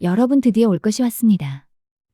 여러분 드디어 올 것이 왔습니다.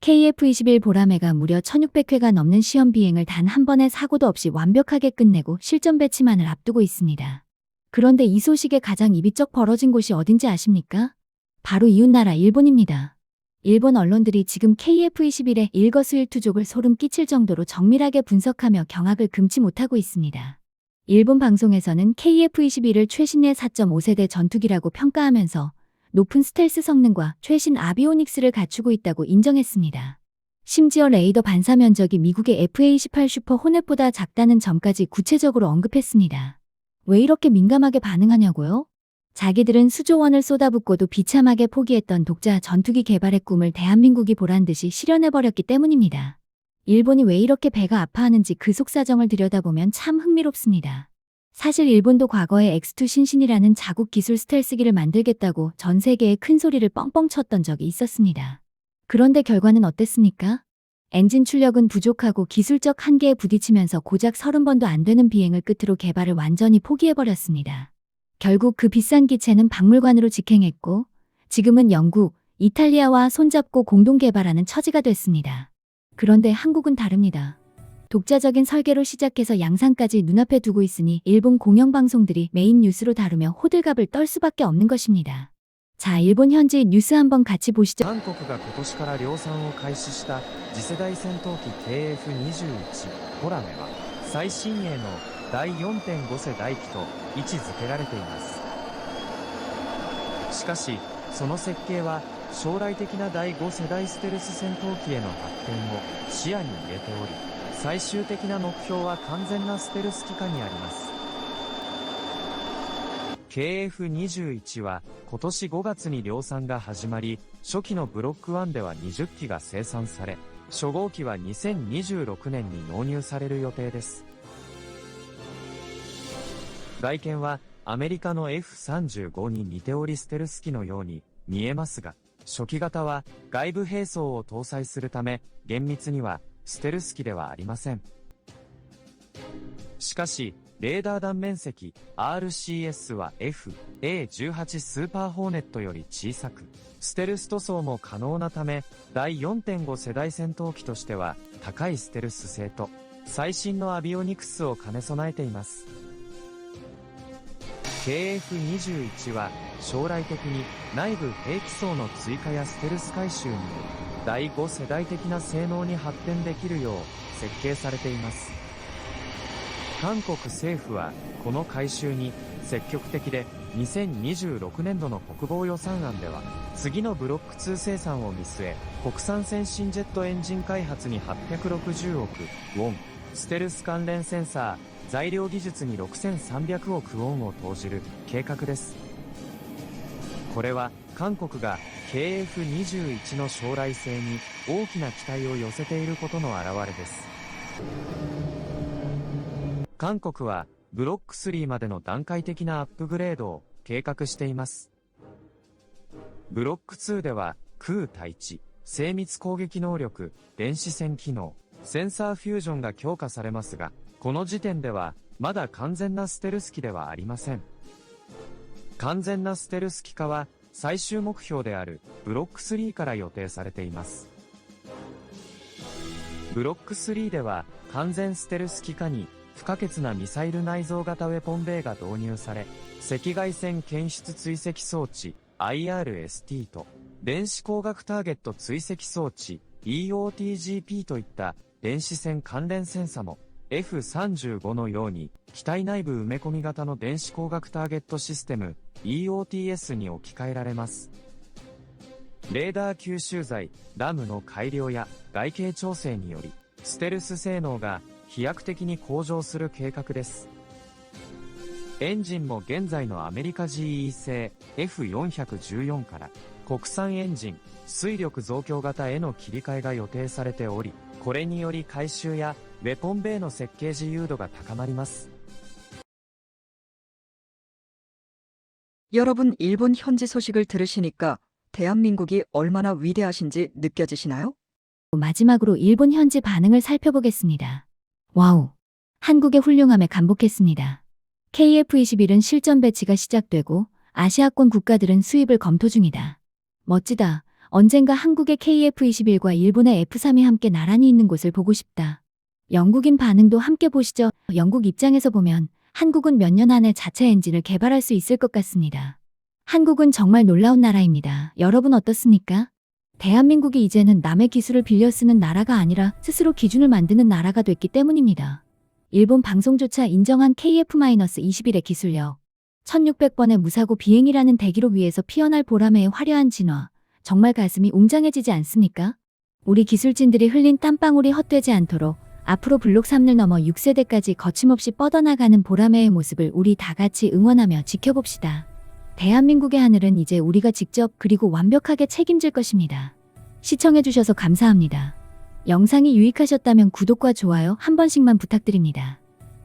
KF-21 보라매가 무려 1600회가 넘는 시험 비행을 단 한 번의 사고도 없이 완벽하게 끝내고 실전 배치만을 앞두고 있습니다. 그런데 이 소식에 가장 입이 쩍 벌어진 곳이 어딘지 아십니까? 바로 이웃나라 일본입니다. 일본 언론들이 지금 KF-21의 일거수일투족을 소름 끼칠 정도로 정밀하게 분석하며 경악을 금치 못하고 있습니다. 일본 방송에서는 KF-21을 최신의 4.5세대 전투기라고 평가하면서 높은 스텔스 성능과 최신 아비오닉스를 갖추고 있다고 인정했습니다. 심지어 레이더 반사 면적이 미국의 F-18 슈퍼 호넷보다 작다는 점까지 구체적으로 언급했습니다. 왜 이렇게 민감하게 반응하냐고요? 자기들은 수조 원을 쏟아붓고도 비참하게 포기했던 독자 전투기 개발의 꿈을 대한민국이 보란듯이 실현해버렸기 때문입니다. 일본이 왜 이렇게 배가 아파하는지 그 속사정을 들여다보면 참 흥미롭습니다. 사실 일본도 과거에 X2 신신이라는 자국 기술 스텔스기를 만들겠다고 전 세계에 큰 소리를 뻥뻥 쳤던 적이 있었습니다. 그런데 결과는 어땠습니까? 엔진 출력은 부족하고 기술적 한계에 부딪히면서 고작 30번도 안 되는 비행을 끝으로 개발을 완전히 포기해버렸습니다. 결국 그 비싼 기체는 박물관으로 직행했고 지금은 영국, 이탈리아와 손잡고 공동 개발하는 처지가 됐습니다. 그런데 한국은 다릅니다. 독자적인 설계로 시작해서 양산까지 눈앞에 두고 있으니 일본 공영방송들이 메인 뉴스로 다루며 호들갑을 떨 수밖에 없는 것입니다. 자, 일본 현지 뉴스 한번 같이 보시죠. 韓国が今年から量産を開始した次世代戦闘機 KF-21 ホラメは最新鋭の第 4.5 世代機と位置づけられています。しかしその設計は将来的な第5世代ステルス戦闘機への発展を視野に入れており、最終的な目標は完全なステルス機化にあります。KF-21 は今年5月に量産が始まり、初期のブロック1では20機が生産され、初号機は2026年に納入される予定です。外見はアメリカの F-35 に似ておりステルス機のように見えますが、初期型は外部兵装を搭載するため、厳密にはステルス機ではありません。しかし、レーダー断面積 RCS は F/A-18 スーパーホーネットより小さく、ステルス塗装も可能なため、第 4.5 世代戦闘機としては高いステルス性と最新のアビオニクスを兼ね備えています。KF-21 は将来的に内部兵器層の追加やステルス改修により第5世代的な性能に発展できるよう設計されています。韓国政府はこの改修に積極的で、2026年度の国防予算案では次のブロック2生産を見据え、国産先進ジェットエンジン開発に860億ウォン、ステルス関連センサー材料技術に6300億ウォンを投じる計画です。これは韓国が KF-21 の将来性に大きな期待を寄せていることの表れです。韓国はブロック3までの段階的なアップグレードを計画しています。ブロック2では空対地、精密攻撃能力、電子戦機能、センサーフュージョンが強化されますが、この時点ではまだ完全なステルス機ではありません。完全なステルス機化は最終目標であるブロック3から予定されています。ブロック3では完全ステルス機化に不可欠なミサイル内蔵型ウェポンベイが導入され、赤外線検出追跡装置 IRST と電子光学ターゲット追跡装置 EOTGP といった電子戦関連センサも F-35 のように機体内部埋め込み型の電子光学ターゲットシステム EOTS に置き換えられます。レーダー吸収材 RAM の改良や外形調整によりステルス性能が飛躍的に向上する計画です。エンジンも現在のアメリカ GE 製 F414 から国産エンジン推力増強型への切り替えが予定されており、これにより改修やウェポンベイの設計自由度が高まります。 여러분, 일본 현지 소식을 들으시니까 대한민국이 얼마나 위대하신지 느껴지시나요? 마지막으로 일본 현지 반응을 살펴보겠습니다. 와우! 한국의 훌륭함에 감복했습니다. KF-21은 실전 배치가 시작되고 아시아권 국가들은 수입을 검토 중이다. 멋지다. 언젠가 한국의 KF-21과 일본의 F-3이 함께 나란히 있는 곳을 보고 싶다. 영국인 반응도 함께 보시죠. 영국 입장에서 보면 한국은 몇 년 안에 자체 엔진을 개발할 수 있을 것 같습니다. 한국은 정말 놀라운 나라입니다. 여러분 어떻습니까? 대한민국이 이제는 남의 기술을 빌려 쓰는 나라가 아니라 스스로 기준을 만드는 나라가 됐기 때문입니다. 일본 방송조차 인정한 KF-21의 기술력, 1600번의 무사고 비행이라는 대기록 위에서 피어날 보라매의 화려한 진화, 정말 가슴이 웅장해지지 않습니까? 우리 기술진들이 흘린 땀방울이 헛되지 않도록 앞으로 블록 3을 넘어 6세대까지 거침없이 뻗어나가는 보라매의 모습을 우리 다 같이 응원하며 지켜봅시다. 대한민국의 하늘은 이제 우리가 직접 그리고 완벽하게 책임질 것입니다. 시청해주셔서 감사합니다. 영상이 유익하셨다면 구독과 좋아요 한 번씩만 부탁드립니다.